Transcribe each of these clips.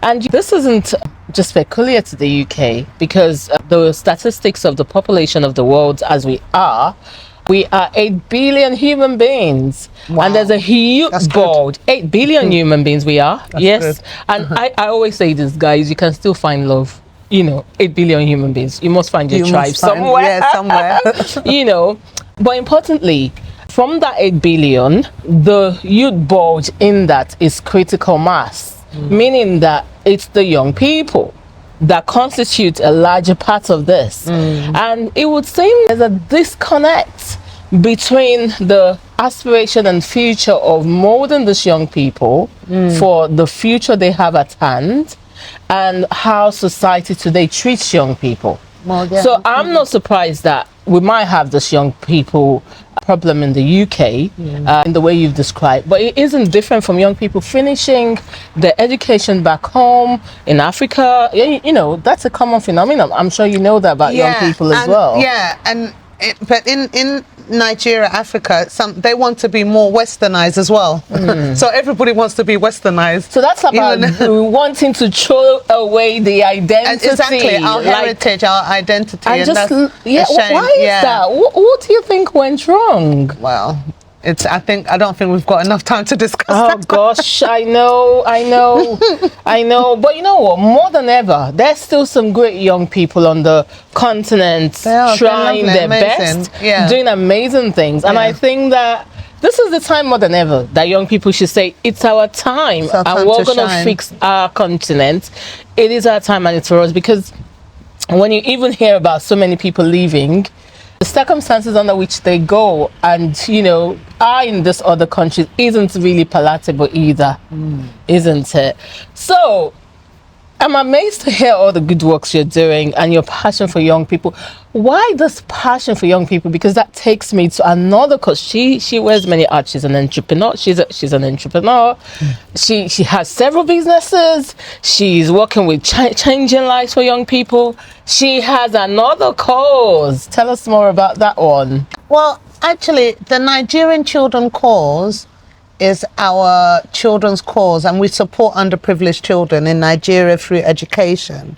And this isn't just peculiar to the UK, because the statistics of the population of the world as we are 8 billion human beings. Wow. And there's a huge board. 8 billion human beings we are. That's yes. good. And I always say this, guys, you can still find love. 8 billion human beings. You must find your tribe somewhere. Yeah, somewhere. But importantly, from that 8 billion, the youth bulge in that is critical mass, meaning that it's the young people that constitute a larger part of this. And it would seem there's a disconnect between the aspiration and future of molding these young people for the future they have at hand, and how society today treats young people. So I'm not surprised that we might have this young people problem in the UK in the way you've described, but it isn't different from young people finishing their education back home in Africa. That's a common phenomenon. I'm sure you know that about young people as well. Yeah, but in Nigeria, Africa, they want to be more westernized as well. So everybody wants to be westernized. So that's about wanting to throw away the identity. Exactly, our heritage, our identity. And that's why is that? What do you think went wrong? Well, I don't think we've got enough time to discuss that. Oh gosh, I know. But you know what? More than ever, there's still some great young people on the continent trying their best, doing amazing things. And I think that this is the time more than ever that young people should say, it's our time, and we're going to fix our continent. It is our time, and it's for us. Because when you even hear about so many people leaving, the circumstances under which they go and are in this other country isn't really palatable either, isn't it? So I'm amazed to hear all the good works you're doing and your passion for young people. Why this passion for young people? Because that takes me to another cause. She wears many hats. She's an entrepreneur. She's an entrepreneur. She has several businesses. She's working with changing lives for young people. She has another cause. Tell us more about that one. Well, actually, the Nigerian Children Cause is our children's cause, and we support underprivileged children in Nigeria through education.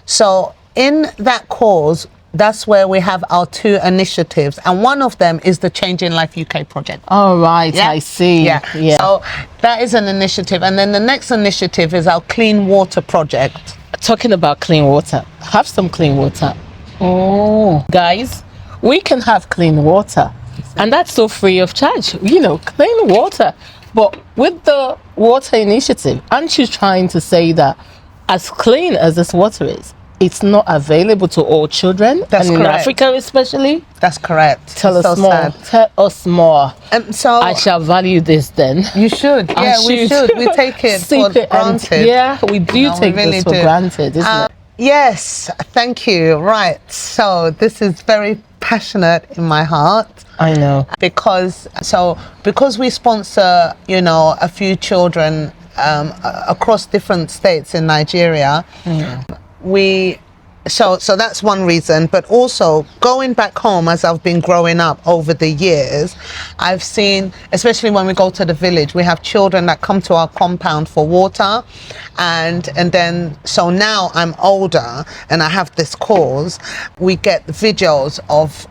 So in that cause, that's where we have our 2 initiatives, and one of them is the Changing Life UK project. Oh, right. I see. So that is an initiative, and then the next initiative is our Clean Water project. Talking about clean water, have some clean water. Guys, we can have clean water. And that's so free of charge, clean water. But with the water initiative, aren't you trying to say that as clean as this water is, it's not available to all children? That's correct. In Africa especially? That's correct. Tell us more. Sad. Tell us more. So I shall value this then. You should. We should. We take it for granted. We do take this for granted, isn't it? Yes, thank you. Right. So this is very passionate in my heart. I know. Because we sponsor, a few children across different states in Nigeria, so that's one reason. But also going back home, as I've been growing up over the years, I've seen, especially when we go to the village, we have children that come to our compound for water, and then so now I'm older and I have this cause. We get videos of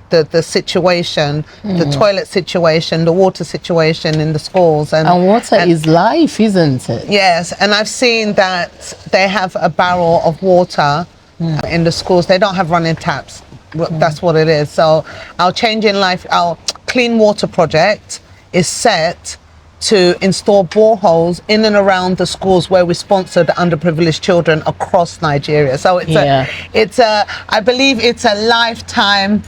the situation, the toilet situation, the water situation in the schools. And water is life, isn't it? Yes, and I've seen that they have a barrel of water in the schools. They don't have running taps. That's what it is. So our Changing Life, our Clean Water project is set to install boreholes in and around the schools where we sponsor the underprivileged children across Nigeria. So I believe it's a lifetime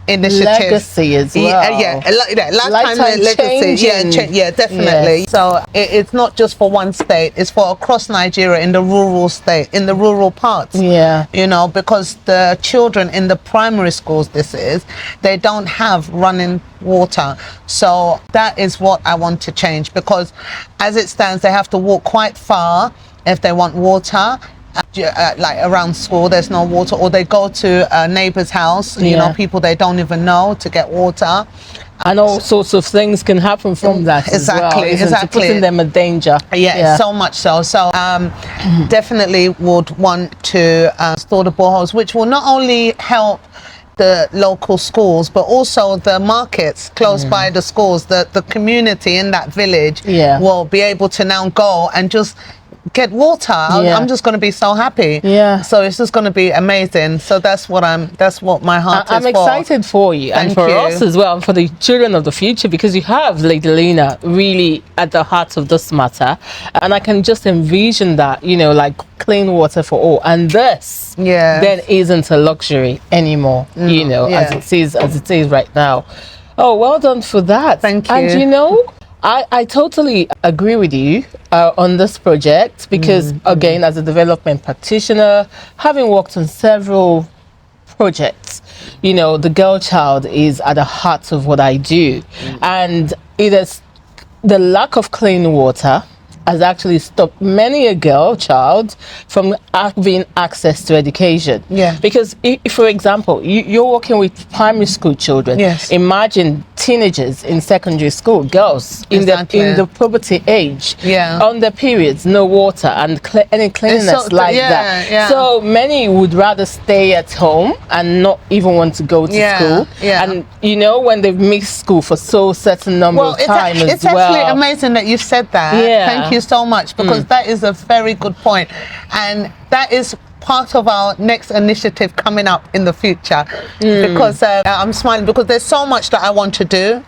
initiative. Legacy as well. Lifetime legacy. Definitely. Yes. So it's not just for one state, it's for across Nigeria, in the rural parts. Because the children in the primary schools, they don't have running water. So that is what I want to change, because as it stands, they have to walk quite far if they want water. Like around school, there's no water, or they go to a neighbor's house, people they don't even know, to get water. And all sorts of things can happen from that exactly, as well, exactly. Putting them in danger. Yeah, so much so. So definitely would want to store the boreholes, which will not only help the local schools, but also the markets close by the schools, the community in that village will be able to now go and just get water. I'm just going to be so happy. So it's just going to be amazing. So that's what my heart is I'm excited for you. Thank and for you. us as well, and for the children of the future, because you have Lady Lina really at the heart of this matter, and I can just envision that, you know, like clean water for all, and this then isn't a luxury anymore, you know, as it is right now. Oh, well done for that. Thank you. And you know, I totally agree with you on this project, because again, as a development practitioner, having worked on several projects, you know, the girl child is at the heart of what I do, and it is the lack of clean water has actually stopped many a girl child from having access to education. Because if, for example, you're working with primary school children, imagine teenagers in secondary school, girls in the puberty age, on their periods, no water and any cleanliness that. So many would rather stay at home and not even want to go to school. And you know, when they've missed school for so certain number of time it's actually amazing that you said that. Thank you so much, because that is a very good point, and that is part of our next initiative coming up in the future. Because I'm smiling because there's so much that I want to do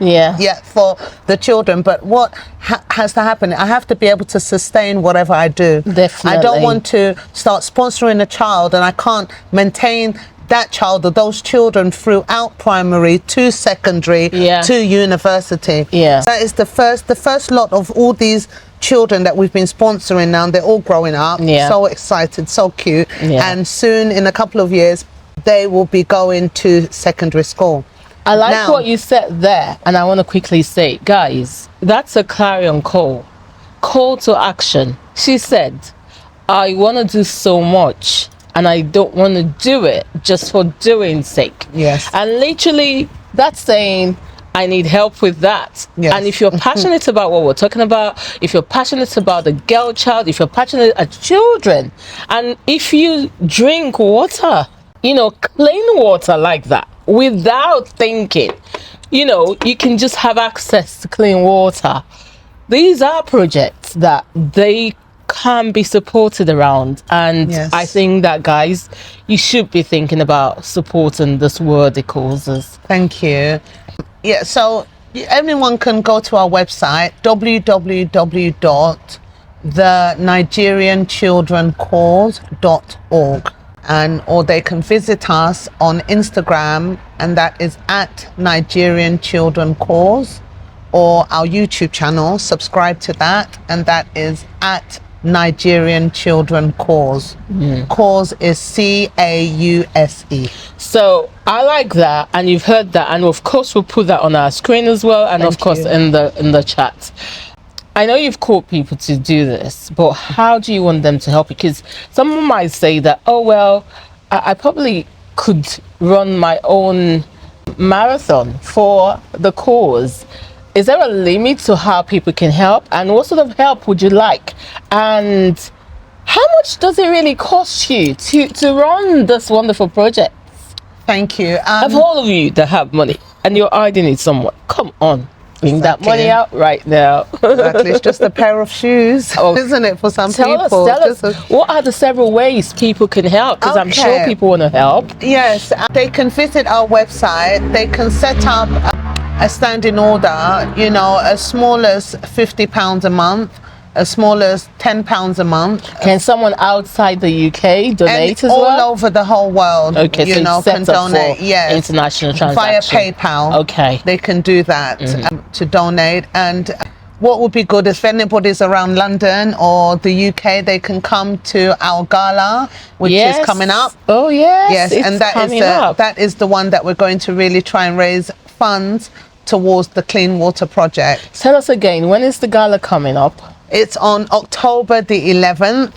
for the children, but what has to happen, I have to be able to sustain whatever I do. I don't want to start sponsoring a child and I can't maintain that child or those children throughout primary to secondary to university. That is the first lot of all these children that we've been sponsoring now. They're all growing up, so excited, so cute, and soon in a couple of years they will be going to secondary school. I like what you said there, and I want to quickly say, guys, that's a clarion call to action. She said, I want to do so much and I don't want to do it just for doing sake. And literally that's saying, I need help with that. And if you're passionate about what we're talking about, if you're passionate about the girl child, if you're passionate about children, and if you drink water, you know, clean water like that, without thinking, you know, you can just have access to clean water. These are projects that they can be supported around, and I think that, guys, you should be thinking about supporting this worthy causes. Thank you. So everyone can go to our website, www.thenigerianchildrencause.org, or they can visit us on Instagram, and that is at Nigerian Children Cause, or our YouTube channel, subscribe to that, and that is at Nigerian Children Cause. Cause is C-A-U-S-E. So I like that, and you've heard that, and of course we'll put that on our screen as well, and of course in the chat. I know you've called people to do this, but how do you want them to help? Because someone might say that, oh well, I probably could run my own marathon for the cause. Is there a limit to how people can help, and what sort of help would you like, and how much does it really cost you to run this wonderful project? Thank you. Of all of you that have money and you're hiding it somewhere, come on, bring that money out right now. It's just a pair of shoes, isn't it, for some people? Tell us, what are the several ways people can help? Because I'm sure people want to help. Yes, they can visit our website. They can set up a standing order, you know, as small as £50 a month, as small as £10 a month. Can someone outside the UK donate as well? All over the whole world, okay, you so know, can donate. International transaction via PayPal. Okay, they can do that to donate. And what would be good if anybody's around London or the UK, they can come to our gala, which is coming up. Oh yes, and that is the one that we're going to really try and raise funds towards the Clean Water Project. Tell us again, when is the gala coming up? It's on October the 11th,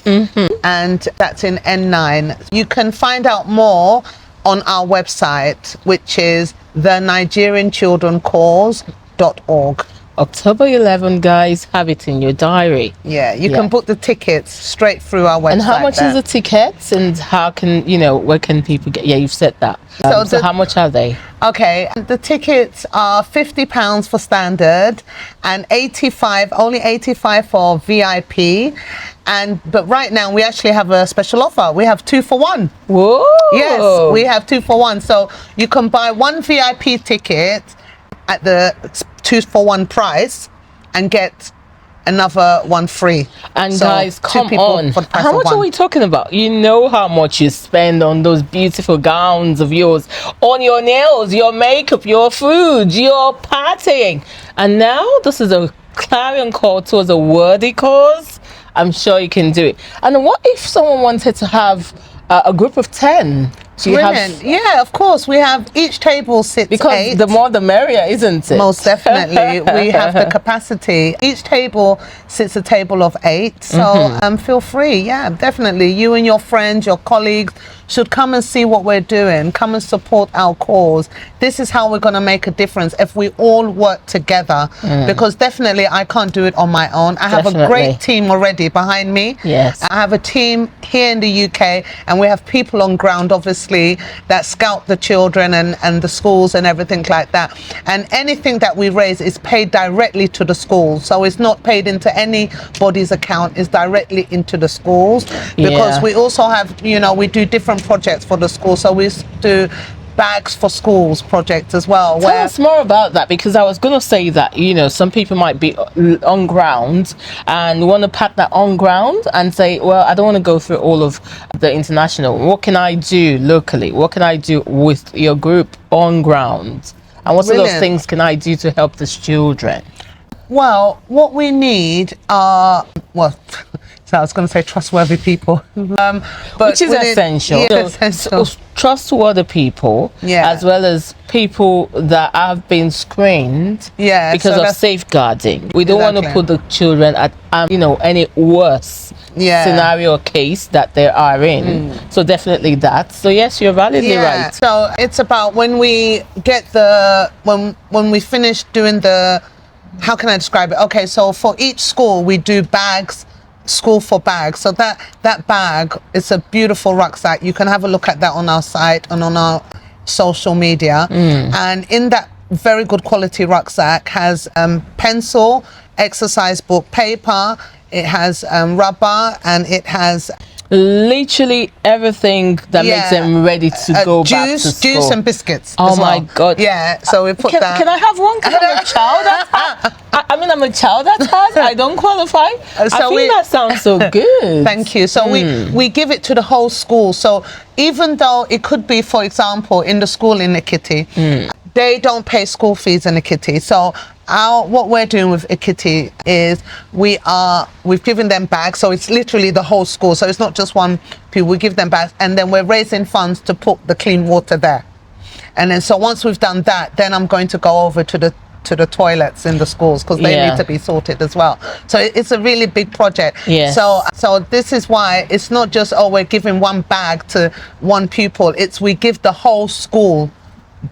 and that's in N9. You can find out more on our website, which is the Nigerian Children Cause.org. October 11, guys, have it in your diary. Yeah, you can book the tickets straight through our website. And how much is the tickets, and how can, where can people get? Yeah, you've said that. So how much are they? Okay, the tickets are £50 for standard and only 85 for VIP. But right now we actually have a special offer. We have 2 for 1. Whoa! Yes, we have 2 for 1. So you can buy 1 VIP ticket at the 2 for 1 price and get another 1 free. And so guys, come on, how much are we talking about? You know how much you spend on those beautiful gowns of yours, on your nails, your makeup, your food, your partying, and now this is a clarion call towards a worthy cause. I'm sure you can do it. And what if someone wanted to have a group of 10? Brilliant. Yeah, of course. We have each table sits because 8. The more the merrier, isn't it? Most definitely. We have the capacity. Each table sits a table of 8. So feel free. Yeah, definitely. You and your friends, your colleagues should come and see what we're doing. Come and support our cause. This is how we're going to make a difference if we all work together. Because definitely I can't do it on my own. I have a great team already behind me. Yes. I have a team here in the UK, and we have people on ground, obviously, that scout the children and the schools and everything like that. And anything that we raise is paid directly to the schools. So it's not paid into anybody's account. It's directly into the schools. Because we also have, we do different projects for the school. So we do bags for schools project as well. Tell us more about that, because I was going to say that some people might be on ground and want to pack that on ground and say, well, I don't want to go through all of the international. What can I do locally? What can I do with your group on ground? And what sort of things can I do to help these children? Well, what we need are, so I was going to say trustworthy people, but which is essential. So trustworthy people, as well as people that have been screened, because of safeguarding. We don't want to put the children at any worse scenario or case that they are in. So definitely that. So yes, you're validly right. So it's about when we get when we finish doing the, how can I describe it? Okay, so for each school we do bags. School for bags. So that bag is a beautiful rucksack. You can have a look at that on our site and on our social media. And in that very good quality rucksack has pencil, exercise book, paper, it has rubber, and it has literally everything that makes them ready to go back to school. Juice and biscuits. Oh my God. Yeah, so we put that. Can I have one? Because I'm a child at heart. I'm a child at heart. I don't qualify. I think that sounds so good. Thank you. So we give it to the whole school. So even though it could be, for example, in the school in Ekiti, they don't pay school fees in Ekiti. So what we're doing with Ekiti is we've given them bags, so it's literally the whole school. So it's not just one people. We give them bags, and then we're raising funds to put the clean water there. And then so once we've done that, then I'm going to go over to the toilets in the schools, because they need to be sorted as well. So it's a really big project. So this is why it's not just we're giving one bag to one pupil. It's we give the whole school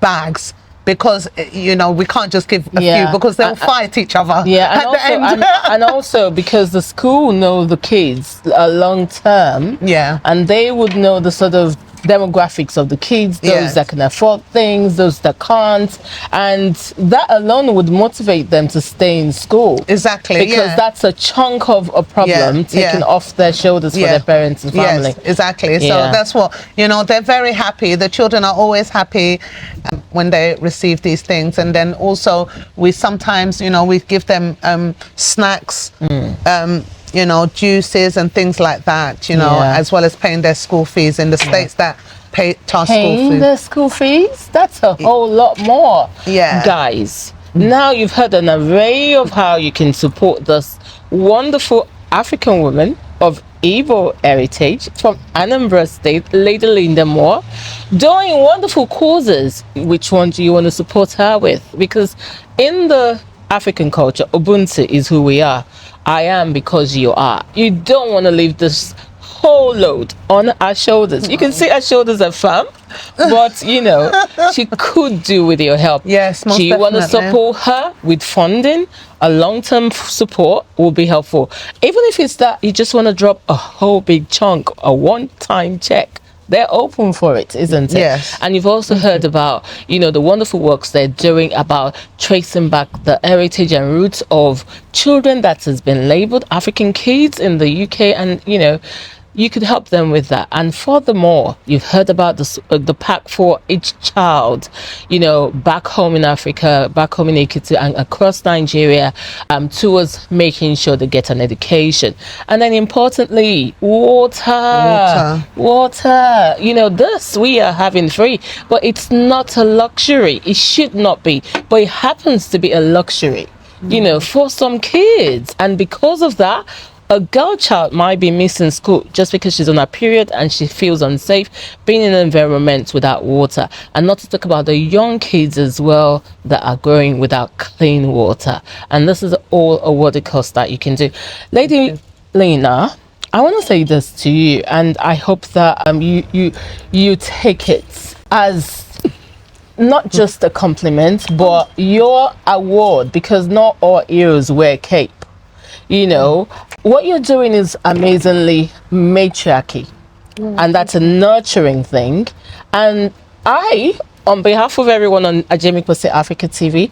bags. Because we can't just give a few, because they'll fight each other. And also because the school know the kids long term. And they would know the sort of demographics of the kids, those that can afford things, those that can't, and that alone would motivate them to stay in school. Exactly. Because that's a chunk of a problem taken off their shoulders for their parents and family. Yes, exactly. So that's what, they're very happy. The children are always happy when they receive these things. And then also we sometimes, we give them snacks, juices and things like that, as well as paying their school fees in the states that pay school fees. Paying their school fees? That's a whole lot more. Guys, now you've heard an array of how you can support this wonderful African woman of Igbo heritage from Anambra State, Lady Lina Moh, doing wonderful causes. Which one do you want to support her with? Because in the African culture, Ubuntu is who we are. I am because you are. You don't want to leave this whole load on her shoulders. You can see her shoulders are firm, but you know, she could do with your help. Yes, most Do you want to support her with funding? A long-term support will be helpful. Even if it's that you just want to drop a whole big chunk, a one-time check, they're open for it, isn't it? Yes. And you've also heard about, you know, the wonderful works they're doing about tracing back the heritage and roots of children that has been labeled African kids in the UK, and you know, you could help them with that. And furthermore, you've heard about the pack for each child, you know, back home in Africa, back home in Ekiti and across Nigeria, towards making sure they get an education. And then importantly, water. You know, this we are having free, but it's not a luxury. It should not be, but it happens to be a luxury, you know, for some kids. And because of that, a girl child might be missing school just because she's on a period and she feels unsafe being in an environment without water. And not to talk about the young kids as well that are growing without clean water. And this is all a worthy cause that you can do. Lady Lina, I want to say this to you, and I hope that you take it as not just a compliment, but your award, because not all heroes wear cape. You know, what you're doing is amazingly matriarchy, and that's a nurturing thing. And I, on behalf of everyone on Ajemiposi Africa TV,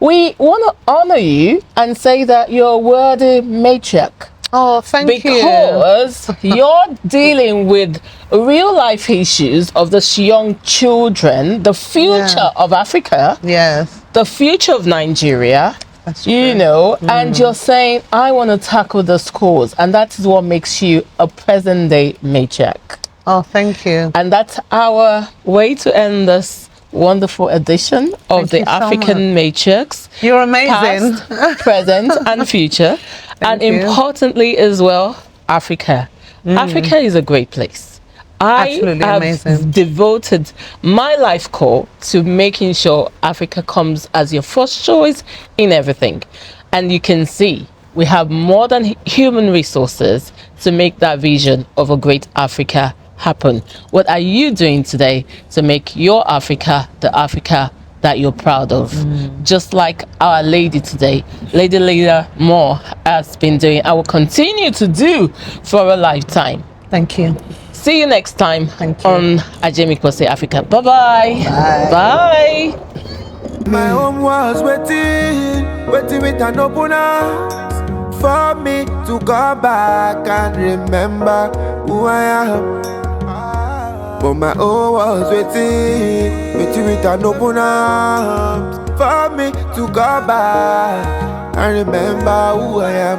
we want to honor you and say that you're a worthy matriarch. Oh, thank you. Because you're dealing with real life issues of these young children, the future of Africa, the future of Nigeria. You know, and you're saying, I want to tackle the schools, and that is what makes you a present day matriarch. Oh, thank you. And that's our way to end this wonderful edition of the African Matriarchs. You're amazing. Past, present, and future. And importantly as well, Africa. Africa is a great place. I have devoted my life core to making sure Africa comes as your first choice in everything. And you can see we have more than human resources to make that vision of a great Africa happen. What are you doing today to make your Africa the Africa that you're proud of? Just like our lady today, Lady Lina Moh, has been doing, I will continue to do for a lifetime. Thank you. See you next time on Ajemiposi Africa. Bye-bye. Bye. My home was waiting with an open arms for me to go back and remember who I am. But my home was waiting with an open arms for me to go back and remember who I am.